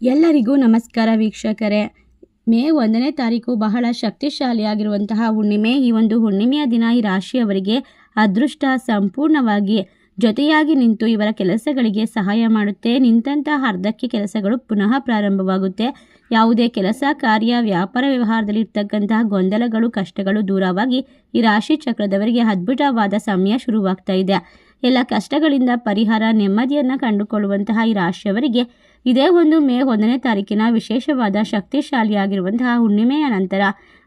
ಎಲ್ಲರಿಗೂ ನಮಸ್ಕಾರ ವೀಕ್ಷಕರೇ. ಮೇ 1ನೇ ತಾರೀಕು ಬಹಳ ಶಕ್ತಿಶಾಲಿಯಾಗಿರುವಂತಹ ಹುಣ್ಣಿಮೆ. ಈ ಒಂದು ಹುಣ್ಣಿಮೆಯ ದಿನ ಈ ರಾಶಿಯವರಿಗೆ ಅದೃಷ್ಟ ಸಂಪೂರ್ಣವಾಗಿ ಜೊತೆಯಾಗಿ ನಿಂತು ಇವರ ಕೆಲಸಗಳಿಗೆ ಸಹಾಯ ಮಾಡುತ್ತೆ. ನಿಂತಹ ಅರ್ಧಕ್ಕೆ ಕೆಲಸಗಳು ಪುನಃ ಪ್ರಾರಂಭವಾಗುತ್ತೆ. ಯಾವುದೇ ಕೆಲಸ ಕಾರ್ಯ ವ್ಯಾಪಾರ ವ್ಯವಹಾರದಲ್ಲಿ ಇರ್ತಕ್ಕಂತಹ ಗೊಂದಲಗಳು ಕಷ್ಟಗಳು ದೂರವಾಗಿ ಈ ರಾಶಿ ಚಕ್ರದವರಿಗೆ ಅದ್ಭುತವಾದ ಸಮಯ ಶುರುವಾಗ್ತಾ ಇದೆ. ಎಲ್ಲ ಕಷ್ಟಗಳಿಂದ ಪರಿಹಾರ ನೆಮ್ಮದಿಯನ್ನು ಕಂಡುಕೊಳ್ಳುವಂತಹ ಈ ರಾಶಿಯವರಿಗೆ ಇದೇ ಒಂದು ಮೇ 1ನೇ ತಾರೀಕಿನ ವಿಶೇಷವಾದ ಶಕ್ತಿಶಾಲಿಯಾಗಿರುವಂತಹ ಹುಣ್ಣಿಮೆಯ ನಂತರ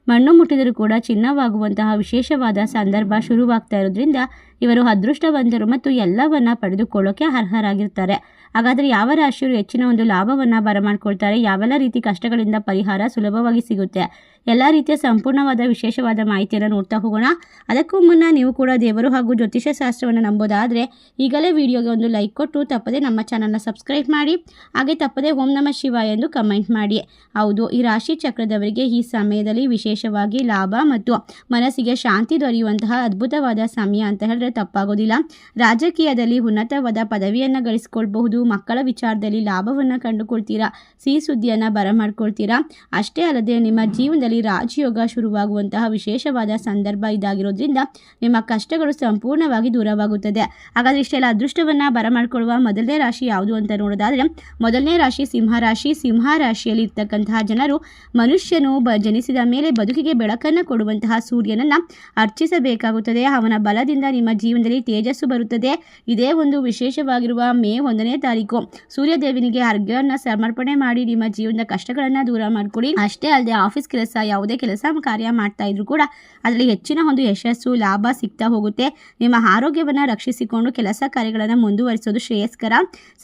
ಮಣ್ಣು ಮುಟ್ಟಿದರೂ ಕೂಡ ಚಿನ್ನವಾಗುವಂತಹ ವಿಶೇಷವಾದ ಸಂದರ್ಭ ಶುರುವಾಗ್ತಾ ಇರೋದ್ರಿಂದ ಇವರು ಅದೃಷ್ಟವಂತರು ಮತ್ತು ಎಲ್ಲವನ್ನ ಪಡೆದುಕೊಳ್ಳೋಕೆ ಅರ್ಹರಾಗಿರ್ತಾರೆ. ಹಾಗಾದರೆ ಯಾವ ರಾಶಿಯವರು ಹೆಚ್ಚಿನ ಒಂದು ಲಾಭವನ್ನು ಬರಮಾಡ್ಕೊಳ್ತಾರೆ, ಯಾವೆಲ್ಲ ರೀತಿ ಕಷ್ಟಗಳಿಂದ ಪರಿಹಾರ ಸುಲಭವಾಗಿ ಸಿಗುತ್ತೆ, ಎಲ್ಲ ರೀತಿಯ ಸಂಪೂರ್ಣವಾದ ವಿಶೇಷವಾದ ಮಾಹಿತಿಯನ್ನು ನೋಡ್ತಾ ಹೋಗೋಣ. ಅದಕ್ಕೂ ಮುನ್ನ ನೀವು ಕೂಡ ದೇವರು ಹಾಗೂ ಜ್ಯೋತಿಷ್ಯ ಶಾಸ್ತ್ರವನ್ನು ನಂಬೋದಾದರೆ ಈಗಲೇ ವಿಡಿಯೋಗೆ ಒಂದು ಲೈಕ್ ಕೊಟ್ಟು ತಪ್ಪದೆ ನಮ್ಮ ಚಾನಲ್ನ ಸಬ್ಸ್ಕ್ರೈಬ್ ಮಾಡಿ, ಹಾಗೆ ತಪ್ಪದೆ ಓಂ ನಮಃ ಶಿವಾಯ ಎಂದು ಕಮೆಂಟ್ ಮಾಡಿ. ಹೌದು, ಈ ರಾಶಿ ಚಕ್ರದವರಿಗೆ ಈ ಸಮಯದಲ್ಲಿ ವಿಶೇಷವಾಗಿ ಲಾಭ ಮತ್ತು ಮನಸ್ಸಿಗೆ ಶಾಂತಿ ದೊರೆಯುವಂತಹ ಅದ್ಭುತವಾದ ಸಮಯ ಅಂತ ಹೇಳಿದ್ರೆ ತಪ್ಪಾಗೋದಿಲ್ಲ. ರಾಜಕೀಯದಲ್ಲಿ ಉನ್ನತವಾದ ಪದವಿಯನ್ನು ಗಳಿಸ್ಕೊಳ್ಬಹುದು. ಮಕ್ಕಳ ವಿಚಾರದಲ್ಲಿ ಲಾಭವನ್ನು ಕಂಡುಕೊಳ್ತೀರಾ, ಸಿಹಿ ಸುದ್ದಿಯನ್ನು ಬರಮಾಡ್ಕೊಳ್ತೀರಾ. ಅಷ್ಟೇ ಅಲ್ಲದೆ ನಿಮ್ಮ ಜೀವನದಲ್ಲಿ ರಾಜಯೋಗ ಶುರುವಾಗುವಂತಹ ವಿಶೇಷವಾದ ಸಂದರ್ಭ ಇದಾಗಿರೋದ್ರಿಂದ ನಿಮ್ಮ ಕಷ್ಟಗಳು ಸಂಪೂರ್ಣವಾಗಿ ದೂರವಾಗುತ್ತದೆ. ಹಾಗಾದರೆ ಇಷ್ಟೆಲ್ಲ ಅದೃಷ್ಟವನ್ನು ಬರಮಾಡ್ಕೊಳ್ಳುವ ಮೊದಲನೇ ರಾಶಿ ಯಾವುದು ಅಂತ ನೋಡೋದಾದರೆ ಮೊದಲನೇ ರಾಶಿ ಸಿಂಹರಾಶಿ. ಸಿಂಹರಾಶಿಯಲ್ಲಿ ಇರ್ತಕ್ಕಂತಹ ಜನರು ಮನುಷ್ಯನು ಜನಿಸಿದ ಮೇಲೆ ಬದುಕಿಗೆ ಬೆಳಕನ್ನು ಕೊಡುವಂತಹ ಸೂರ್ಯನನ್ನು ಅರ್ಚಿಸಬೇಕಾಗುತ್ತದೆ. ಅವನ ಬಲದಿಂದ ನಿಮ್ಮ ಜೀವನದಲ್ಲಿ ತೇಜಸ್ಸು ಬರುತ್ತದೆ. ಇದೇ ಒಂದು ವಿಶೇಷವಾಗಿರುವ ಮೇ 1ನೇ ತಾರೀಕು ಸೂರ್ಯದೇವನಿಗೆ ಅರ್ಘ್ಯವನ್ನು ಸಮರ್ಪಣೆ ಮಾಡಿ ನಿಮ್ಮ ಜೀವನದ ಕಷ್ಟಗಳನ್ನು ದೂರ ಮಾಡಿಕೊಡಿ. ಅಷ್ಟೇ ಅಲ್ಲದೆ ಆಫೀಸ್ ಕೆಲಸ ಯಾವುದೇ ಕೆಲಸ ಕಾರ್ಯ ಮಾಡ್ತಾ ಇದ್ರು ಕೂಡ ಅದರಲ್ಲಿ ಹೆಚ್ಚಿನ ಒಂದು ಯಶಸ್ಸು ಲಾಭ ಸಿಗ್ತಾ ಹೋಗುತ್ತೆ. ನಿಮ್ಮ ಆರೋಗ್ಯವನ್ನು ರಕ್ಷಿಸಿಕೊಂಡು ಕೆಲಸ ಕಾರ್ಯಗಳನ್ನು ಮುಂದುವರಿಸೋದು ಶ್ರೇಯಸ್ಕರ.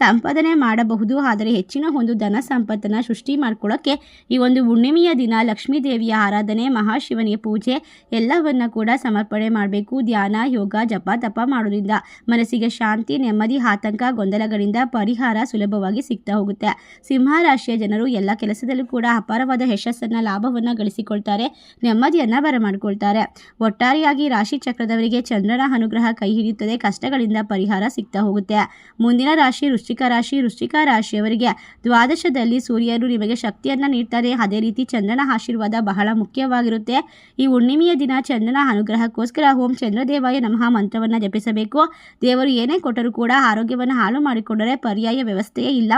ಸಂಪಾದನೆ ಮಾಡಬಹುದು, ಆದರೆ ಹೆಚ್ಚಿನ ಒಂದು ಧನ ಸಂಪತ್ತನ್ನು ಸೃಷ್ಟಿ ಮಾಡ್ಕೊಳ್ಳೋಕ್ಕೆ ಈ ಒಂದು ಹುಣ್ಣಿಮೆಯ ದಿನ ಲಕ್ಷ್ಮೀ ದೇವಿಯ ಆರಾಧನೆ, ಮಹಾಶಿವನಿಗೆ ಪೂಜೆ ಎಲ್ಲವನ್ನ ಕೂಡ ಸಮರ್ಪಣೆ ಮಾಡಬೇಕು. ಧ್ಯಾನ ಯೋಗ ಜಪ ತಪ ಮಾಡೋದ್ರಿಂದ ಮನಸ್ಸಿಗೆ ಶಾಂತಿ ನೆಮ್ಮದಿ ಆತಂಕ ಗೊಂದಲಗಳಿಂದ ಪರಿಹಾರ ಸುಲಭವಾಗಿ ಸಿಗ್ತಾ ಹೋಗುತ್ತೆ. ಸಿಂಹರಾಶಿಯ ಜನರು ಎಲ್ಲ ಕೆಲಸದಲ್ಲೂ ಕೂಡ ಅಪಾರವಾದ ಯಶಸ್ಸನ್ನ ಲಾಭವನ್ನು ಗಳಿಸಿಕೊಳ್ತಾರೆ, ನೆಮ್ಮದಿಯನ್ನ ಬರಮಾಡಿಕೊಳ್ತಾರೆ. ಒಟ್ಟಾರೆಯಾಗಿ ರಾಶಿ ಚಕ್ರದವರಿಗೆ ಚಂದ್ರನ ಅನುಗ್ರಹ ಕೈ ಹಿಡಿಯುತ್ತದೆ, ಕಷ್ಟಗಳಿಂದ ಪರಿಹಾರ ಸಿಗ್ತಾ ಹೋಗುತ್ತೆ. ಮುಂದಿನ ರಾಶಿ ವೃಶ್ಚಿಕ ರಾಶಿ. ವೃಶ್ಚಿಕ ರಾಶಿಯವರಿಗೆ ದ್ವಾದಶದಲ್ಲಿ ಸೂರ್ಯನು ನಿಮಗೆ ಶಕ್ತಿಯನ್ನ ನೀಡ್ತಾರೆ. ಅದೇ ರೀತಿ ಚಂದ್ರನ ಆಶೀರ್ವಾದ ಬಹಳ ಮುಖ್ಯವಾಗಿರುತ್ತೆ. ಈ ಹುಣ್ಣಿಮೆಯ ದಿನ ಚಂದ್ರನ ಅನುಗ್ರಹಕ್ಕೋಸ್ಕರ ಓಂ ಚಂದ್ರದೇವಾಯ ನಮಃ ಮಂತ್ರವನ್ನು ಜಪಿಸಬೇಕು. ದೇವರು ಏನೇ ಕೊಟ್ಟರೂ ಕೂಡ ಆರೋಗ್ಯವನ್ನು ಹಾಳು ಮಾಡಿಕೊಂಡರೆ ಪರ್ಯಾಯ ವ್ಯವಸ್ಥೆಯೇ ಇಲ್ಲ.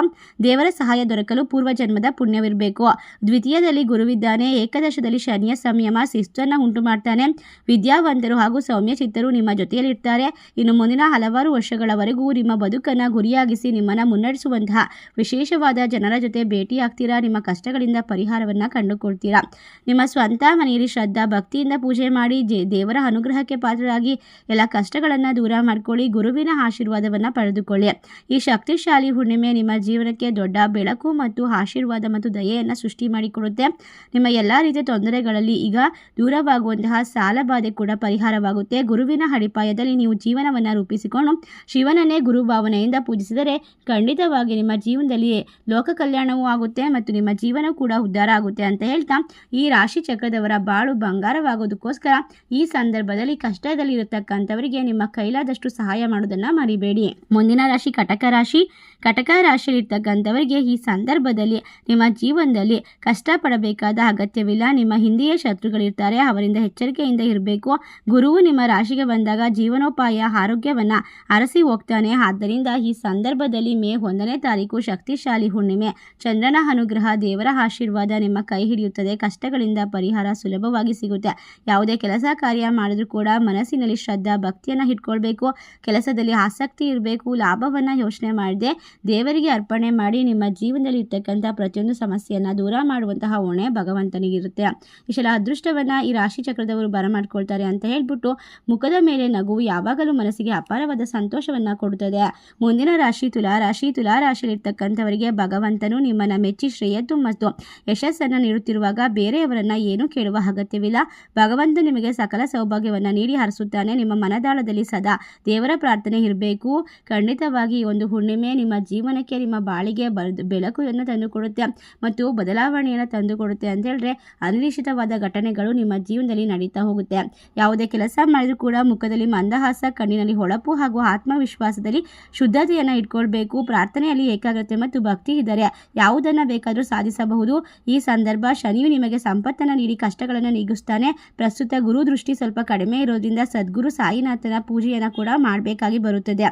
ದೇವರ ಸಹಾಯ ದೊರಕಲು ಪೂರ್ವ ಜನ್ಮದ ಪುಣ್ಯವಿರಬೇಕು. ದ್ವಿತೀಯದಲ್ಲಿ ಗುರುವಿದ್ದಾನೆ. ಏಕಾದಶದಲ್ಲಿ ಶನಿಯ ಸಂಯಮ ಶಿಸ್ತನ್ನು ಉಂಟು ಮಾಡ್ತಾನೆ. ವಿದ್ಯಾವಂತರು ಹಾಗೂ ಸೌಮ್ಯ ಚಿತ್ತರು ನಿಮ್ಮ ಜೊತೆಯಲ್ಲಿರ್ತಾರೆ. ಇನ್ನು ಮುಂದಿನ ಹಲವಾರು ವರ್ಷಗಳವರೆಗೂ ನಿಮ್ಮ ಬದುಕನ್ನು ಗುರಿಯಾಗಿಸಿ ನಿಮ್ಮನ್ನು ಮುನ್ನಡೆಸುವಂತಹ ವಿಶೇಷವಾದ ಜನರ ಜೊತೆ ಭೇಟಿಯಾಗ್ತೀರಾ. ನಿಮ್ಮ ಕಷ್ಟಗಳಿಂದ ಪರಿಹಾರವನ್ನು ಕಂಡುಕೊಳ್ತೀರಾ. ನಿಮ್ಮ ಸ್ವಂತ ಮನೆಯಲ್ಲಿ ಶ್ರದ್ಧಾ ಭಕ್ತಿಯಿಂದ ಪೂಜೆ ಮಾಡಿ ದೇವರ ಅನುಗ್ರಹಕ್ಕೆ ಪಾತ್ರರಾಗಿ ಎಲ್ಲ ಕಷ್ಟಗಳನ್ನು ದೂರ ಮಾಡ್ಕೊಳ್ಳಿ. ಗುರುವಿನ ಆಶೀರ್ವಾದವನ್ನು ಪಡೆದುಕೊಳ್ಳಿ. ಈ ಶಕ್ತಿಶಾಲಿ ಹುಣ್ಣಿಮೆ ನಿಮ್ಮ ಜೀವನಕ್ಕೆ ದೊಡ್ಡ ಬೆಳಕು ಮತ್ತು ಆಶೀರ್ವಾದ ಮತ್ತು ದಯೆಯನ್ನು ಸೃಷ್ಟಿ ಮಾಡಿಕೊಡುತ್ತೆ. ನಿಮ್ಮ ಎಲ್ಲ ರೀತಿಯ ತೊಂದರೆಗಳಲ್ಲಿ ಈಗ ದೂರವಾಗುವಂತಹ ಸಾಲ ಬಾಧೆ ಕೂಡ ಪರಿಹಾರವಾಗುತ್ತೆ. ಗುರುವಿನ ಅಡಿಪಾಯದಲ್ಲಿ ನೀವು ಜೀವನವನ್ನು ರೂಪಿಸಿಕೊಂಡು ಶಿವನನ್ನೇ ಗುರು ಭಾವನೆಯಿಂದ ಪೂಜಿಸಿದರೆ ಖಂಡಿತವಾಗಿ ನಿಮ್ಮ ಜೀವನದಲ್ಲಿ ಲೋಕ ಕಲ್ಯಾಣವೂ ಆಗುತ್ತೆ ಮತ್ತು ನಿಮ್ಮ ಜೀವನ ಕೂಡ ಉದ್ಧಾರ ಆಗುತ್ತೆ ಅಂತ ಹೇಳ್ತಾ ಈ ರಾಶಿ ಚಕ್ರದವರ ಬಾಳು ಬಂಗಾರವಾಗೋದಕ್ಕೋಸ್ಕರ ಈ ಸಂದರ್ಭದಲ್ಲಿ ಕಷ್ಟದಲ್ಲಿ ಇರತಕ್ಕಂಥವರಿಗೆ ನಿಮ್ಮ ಕೈಲಾದಷ್ಟು ಸಹಾಯ ಮಾಡೋದನ್ನ ಮರಿಬೇಡಿ. ಮುಂದಿನ ರಾಶಿ ಕಟಕ ರಾಶಿ. ಕಟಕ ರಾಶಿಯಲ್ಲಿ ಇರ್ತಕ್ಕಂಥವರಿಗೆ ಈ ಸಂದರ್ಭದಲ್ಲಿ ನಿಮ್ಮ ಜೀವನದಲ್ಲಿ ಕಷ್ಟಪಡಬೇಕಾದ ಅಗತ್ಯವಿಲ್ಲ. ನಿಮ್ಮ ಹಿಂದೆಯೇ ಶತ್ರುಗಳಿರ್ತಾರೆ, ಅವರಿಂದ ಎಚ್ಚರಿಕೆಯಿಂದ ಇರಬೇಕು. ಗುರುವು ನಿಮ್ಮ ರಾಶಿಗೆ ಬಂದಾಗ ಜೀವನೋಪಾಯ ಆರೋಗ್ಯವನ್ನು ಅರಸಿ ಹೋಗ್ತಾನೆ. ಆದ್ದರಿಂದ ಈ ಸಂದರ್ಭದಲ್ಲಿ ಮೇ 1ನೇ ತಾರೀಕು ಶಕ್ತಿಶಾಲಿ ಹುಣ್ಣಿಮೆ. ಚಂದ್ರನ ಅನುಗ್ರಹ ದೇವರ ಆಶೀರ್ವಾದ ನಿಮ್ಮ ಕೈ ಹಿಡಿಯುತ್ತದೆ. ಕಷ್ಟಗಳಿಂದ ಪರಿಹಾರ ಸುಲಭವಾಗಿ ಸಿಗುತ್ತೆ. ಯಾವುದೇ ಕೆಲಸ ಕಾರ್ಯ ಮಾಡಿದ್ರೂ ಕೂಡ ಮನಸ್ಸಿನಲ್ಲಿ ಶ್ರದ್ಧಾ ಭಕ್ತಿಯನ್ನು ಇಟ್ಕೊಳ್ಬೇಕು. ಕೆಲಸದಲ್ಲಿ ಆಸಕ್ತಿ ಇರಬೇಕು. ಲಾಭವನ್ನು ಯೋಚನೆ ಮಾಡದೆ ದೇವರಿಗೆ ಅರ್ಪಣೆ ಮಾಡಿ ನಿಮ್ಮ ಜೀವನದಲ್ಲಿ ಇರ್ತಕ್ಕಂಥ ಪ್ರತಿಯೊಂದು ಸಮಸ್ಯೆಯನ್ನು ದೂರ ಮಾಡುವಂತಹ ಹೊಣೆ ಭಗವಂತನಿಗಿರುತ್ತೆ. ಇಷ್ಟೆಲ್ಲ ಅದೃಷ್ಟವನ್ನು ಈ ರಾಶಿ ಚಕ್ರದವರು ಬರಮಾಡ್ಕೊಳ್ತಾರೆ ಅಂತ ಹೇಳ್ಬಿಟ್ಟು ಮುಖದ ಮೇಲೆ ನಗುವು ಯಾವಾಗಲೂ ಮನಸ್ಸಿಗೆ ಅಪಾರವಾದ ಸಂತೋಷವನ್ನು ಕೊಡುತ್ತದೆ. ಮುಂದಿನ ರಾಶಿ ತುಲಾರಾಶಿ. ತುಲಾರಾಶಿಯಲ್ಲಿರ್ತಕ್ಕಂಥವರಿಗೆ ಭಗವಂತನು ನಿಮ್ಮನ್ನು ಮೆಚ್ಚಿ ಶ್ರೇಯತ್ತು ಮತ್ತು ಯಶಸ್ಸನ್ನು ನೀಡುತ್ತಿರುವಾಗ ಬೇರೆಯವರನ್ನ ಏನೂ ಕೇಳುವ ಅಗತ್ಯವಿಲ್ಲ. ಭಗವಂತ ನಿಮಗೆ ಸಕಲ ಸೌಭಾಗ್ಯವನ್ನು ನೀಡಿ ಹರಿಸುತ್ತಾನೆ. ನಿಮ್ಮ ಮನದಾಳದಲ್ಲಿ ಸದಾ ದೇವರ ಪ್ರಾರ್ಥನೆ ಇರಬೇಕು. ಖಂಡಿತವಾಗಿ ಈ ಒಂದು ಹುಣ್ಣಿಮೆ ನಿಮ್ಮ ಜೀವನಕ್ಕೆ, ನಿಮ್ಮ ಬಾಳಿಗೆ ಬೆಳಕನ್ನು ತಂದುಕೊಡುತ್ತೆ ಮತ್ತು ಬದಲಾವಣೆಯನ್ನು ತಂದುಕೊಡುತ್ತೆ ಅಂತ ಹೇಳಿದ್ರೆ ಅನಿರೀಕ್ಷಿತವಾದ ಘಟನೆಗಳು ನಿಮ್ಮ ಜೀವನದಲ್ಲಿ ನಡೀತಾ ಹೋಗುತ್ತೆ. ಯಾವುದೇ ಕೆಲಸ ಮಾಡಿದರೂ ಕೂಡ ಮುಖದಲ್ಲಿ ಮಂದಹಾಸ, ಕಣ್ಣಿನಲ್ಲಿ ಹೊಳಪು ಹಾಗೂ ಆತ್ಮವಿಶ್ವಾಸದಲ್ಲಿ ಶುದ್ಧತೆಯನ್ನು ಇಟ್ಕೊಳ್ಬೇಕು. ಪ್ರಾರ್ಥನೆಯಲ್ಲಿ ಏಕಾಗ್ರತೆ ಮತ್ತು ಭಕ್ತಿ ಇದ್ದರೆ ಯಾವುದನ್ನು ಬೇಕಾದರೂ ಸಾಧಿಸಬಹುದು. ಈ ಸಂದರ್ಭ ಶನಿಯು ನಿಮಗೆ ಸಂಪತ್ತನ್ನು ನೀಡಿ ಕಷ್ಟಗಳನ್ನು ನೀಗಿಸ್ತಾನೆ. ಪ್ರಸ್ತುತ ಗುರು ದೃಷ್ಟಿ ಸ್ವಲ್ಪ ಕಡಿಮೆ ಇರೋದ್ರಿಂದ ಸದ್ಗುರು ಸಾಯಿನಾಥನ ಪೂಜೆಯನ್ನು ಕೂಡ ಮಾಡಬೇಕಾಗಿ ಬರುತ್ತದೆ.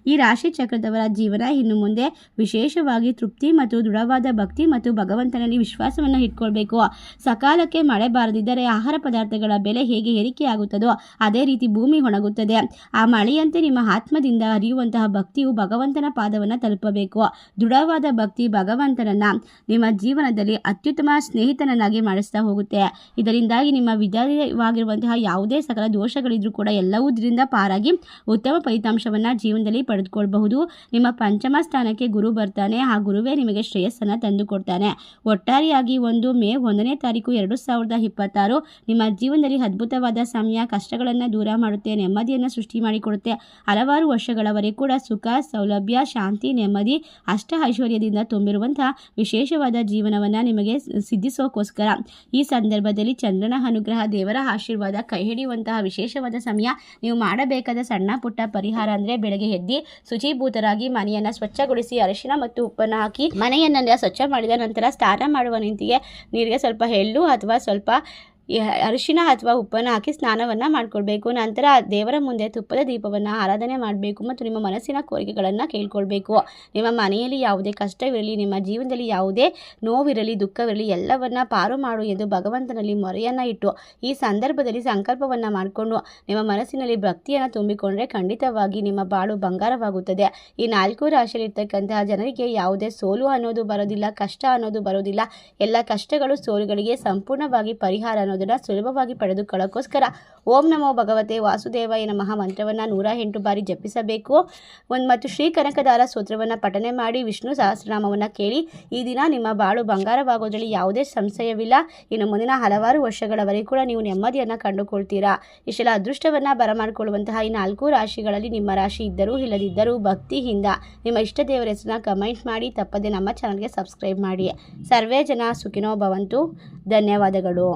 ಈ ರಾಶಿ ಚಕ್ರದವರ ಜೀವನ ಇನ್ನು ಮುಂದೆ ವಿಶೇಷವಾಗಿ ತೃಪ್ತಿ ಮತ್ತು ದೃಢವಾದ ಭಕ್ತಿ ಮತ್ತು ಭಗವಂತನಲ್ಲಿ ವಿಶ್ವಾಸವನ್ನು ಇಟ್ಕೊಳ್ಬೇಕು. ಸಕಾಲಕ್ಕೆ ಮಳೆ ಬಾರದಿದ್ದರೆ ಆಹಾರ ಪದಾರ್ಥಗಳ ಬೆಲೆ ಹೇಗೆ ಏರಿಕೆಯಾಗುತ್ತದೋ ಅದೇ ರೀತಿ ಭೂಮಿ ಒಣಗುತ್ತದೆ. ಆ ಮಳೆಯಂತೆ ನಿಮ್ಮ ಆತ್ಮದಿಂದ ಹರಿಯುವಂತಹ ಭಕ್ತಿಯು ಭಗವಂತನ ಪಾದವನ್ನು ತಲುಪಬೇಕು. ದೃಢವಾದ ಭಕ್ತಿ ಭಗವಂತನನ್ನ ನಿಮ್ಮ ಜೀವನದಲ್ಲಿ ಅತ್ಯುತ್ತಮ ಸ್ನೇಹಿತನನ್ನಾಗಿ ಮಾಡಿಸ್ತಾ ಹೋಗುತ್ತೆ. ಇದರಿಂದಾಗಿ ನಿಮ್ಮ ವಿಧವಾಗಿರುವಂತಹ ಯಾವುದೇ ಸಕಲ ದೋಷಗಳಿದ್ರೂ ಕೂಡ ಎಲ್ಲವೂ ಇದರಿಂದ ಪಾರಾಗಿ ಉತ್ತಮ ಫಲಿತಾಂಶವನ್ನು ಜೀವನದಲ್ಲಿ ಪಡೆದುಕೊಳ್ಳಬಹುದು. ನಿಮ್ಮ ಪಂಚಮ ಸ್ಥಾನಕ್ಕೆ ಗುರು ಬರ್ತಾನೆ. ಆ ಗುರುವೇ ನಿಮಗೆ ಶ್ರೇಯಸ್ಸನ್ನು ತಂದುಕೊಡ್ತಾನೆ. ಒಟ್ಟಾರೆಯಾಗಿ ಮೇ 1ನೇ ತಾರೀಕು 2026 ನಿಮ್ಮ ಜೀವನದಲ್ಲಿ ಅದ್ಭುತವಾದ ಸಮಯ. ಕಷ್ಟಗಳನ್ನು ದೂರ ಮಾಡುತ್ತೆ, ನೆಮ್ಮದಿಯನ್ನು ಸೃಷ್ಟಿ ಮಾಡಿಕೊಡುತ್ತೆ. ಹಲವಾರು ವರ್ಷಗಳವರೆಗೆ ಕೂಡ ಸುಖ, ಸೌಲಭ್ಯ, ಶಾಂತಿ, ನೆಮ್ಮದಿ, ಅಷ್ಟ ಐಶ್ವರ್ಯದಿಂದ ತುಂಬಿರುವಂತಹ ವಿಶೇಷವಾದ ಜೀವನವನ್ನು ನಿಮಗೆ ಸಿದ್ಧಿಸೋಕ್ಕೋಸ್ಕರ ಈ ಸಂದರ್ಭದಲ್ಲಿ ಚಂದ್ರನ ಅನುಗ್ರಹ, ದೇವರ ಆಶೀರ್ವಾದ ಕೈ ಹಿಡಿಯುವಂತಹ ವಿಶೇಷವಾದ ಸಮಯ. ನೀವು ಮಾಡಬೇಕಾದ ಸಣ್ಣ ಪುಟ್ಟ ಪರಿಹಾರ ಅಂದರೆ ಬೆಳಗ್ಗೆ ಎದ್ದು ಶುಚೀಭೂತರಾಗಿ ಮನೆಯನ್ನು ಸ್ವಚ್ಛಗೊಳಿಸಿ ಅರಿಶಿನ ಮತ್ತು ಉಪ್ಪನ್ನು ಹಾಕಿ ಮನೆಯನ್ನೆಲ್ಲ ಸ್ವಚ್ಛ ಮಾಡಿದ ನಂತರ ಸ್ನಾನ ಮಾಡುವ ನೀರಿಗೆ ಸ್ವಲ್ಪ ಎಳ್ಳು ಅಥವಾ ಸ್ವಲ್ಪ ಅರಿಶಿನ ಅಥವಾ ಉಪ್ಪನ್ನು ಹಾಕಿ ಸ್ನಾನವನ್ನು ಮಾಡಿಕೊಳ್ಬೇಕು. ನಂತರ ದೇವರ ಮುಂದೆ ತುಪ್ಪದ ದೀಪವನ್ನು ಆರಾಧನೆ ಮಾಡಬೇಕು ಮತ್ತು ನಿಮ್ಮ ಮನಸ್ಸಿನ ಕೋರಿಕೆಗಳನ್ನು ಕೇಳ್ಕೊಳ್ಬೇಕು. ನಿಮ್ಮ ಮನೆಯಲ್ಲಿ ಯಾವುದೇ ಕಷ್ಟವಿರಲಿ, ನಿಮ್ಮ ಜೀವನದಲ್ಲಿ ಯಾವುದೇ ನೋವಿರಲಿ, ದುಃಖವಿರಲಿ ಎಲ್ಲವನ್ನ ಪಾರು ಮಾಡು ಎಂದು ಭಗವಂತನಲ್ಲಿ ಮೊರೆಯನ್ನು ಇಟ್ಟು ಈ ಸಂದರ್ಭದಲ್ಲಿ ಸಂಕಲ್ಪವನ್ನು ಮಾಡಿಕೊಂಡು ನಿಮ್ಮ ಮನಸ್ಸಿನಲ್ಲಿ ಭಕ್ತಿಯನ್ನು ತುಂಬಿಕೊಂಡ್ರೆ ಖಂಡಿತವಾಗಿ ನಿಮ್ಮ ಬಾಳು ಬಂಗಾರವಾಗುತ್ತದೆ. ಈ 4 ರಾಶಿಯಲ್ಲಿರ್ತಕ್ಕಂತಹ ಜನರಿಗೆ ಯಾವುದೇ ಸೋಲು ಅನ್ನೋದು ಬರೋದಿಲ್ಲ, ಕಷ್ಟ ಅನ್ನೋದು ಬರೋದಿಲ್ಲ. ಎಲ್ಲ ಕಷ್ಟಗಳು, ಸೋಲುಗಳಿಗೆ ಸಂಪೂರ್ಣವಾಗಿ ಪರಿಹಾರ ಅನ್ನೋದನ್ನು ಸುಲಭವಾಗಿ ಪಡೆದುಕೊಳ್ಳೋಕ್ಕೋಸ್ಕರ ಓಂ ನಮೋ ಭಗವತೆ ವಾಸುದೇವಾಯ ನಮಃ ಮಂತ್ರವನ್ನು 108 ಬಾರಿ ಜಪಿಸಬೇಕು. ಮತ್ತು ಶ್ರೀ ಕನಕದಾರ ಸ್ತೋತ್ರವನ್ನು ಪಠನೆ ಮಾಡಿ ವಿಷ್ಣು ಸಹಸ್ರನಾಮವನ್ನು ಕೇಳಿ. ಈ ದಿನ ನಿಮ್ಮ ಬಾಳು ಬಂಗಾರವಾಗೋದ್ರಲ್ಲಿ ಯಾವುದೇ ಸಂಶಯವಿಲ್ಲ. ಇನ್ನು ಮುಂದಿನ ಹಲವಾರು ವರ್ಷಗಳವರೆಗೂ ಕೂಡ ನೀವು ನೆಮ್ಮದಿಯನ್ನು ಕಂಡುಕೊಳ್ತೀರಾ. ಇಷ್ಟೆಲ್ಲ ಅದೃಷ್ಟವನ್ನು ಬರಮಾಡಿಕೊಳ್ಳುವಂತಹ ಈ 4 ರಾಶಿಗಳಲ್ಲಿ ನಿಮ್ಮ ರಾಶಿ ಇದ್ದರೂ ಇಲ್ಲದಿದ್ದರೂ ಭಕ್ತಿಯಿಂದ ನಿಮ್ಮ ಇಷ್ಟ ದೇವರ ಹೆಸರನ್ನ ಕಮೆಂಟ್ ಮಾಡಿ. ತಪ್ಪದೆ ನಮ್ಮ ಚಾನಲ್ಗೆ ಸಬ್ಸ್ಕ್ರೈಬ್ ಮಾಡಿ. ಸರ್ವೇ ಜನ ಸುಖಿನೋ ಭವಂತು. ಧನ್ಯವಾದಗಳು.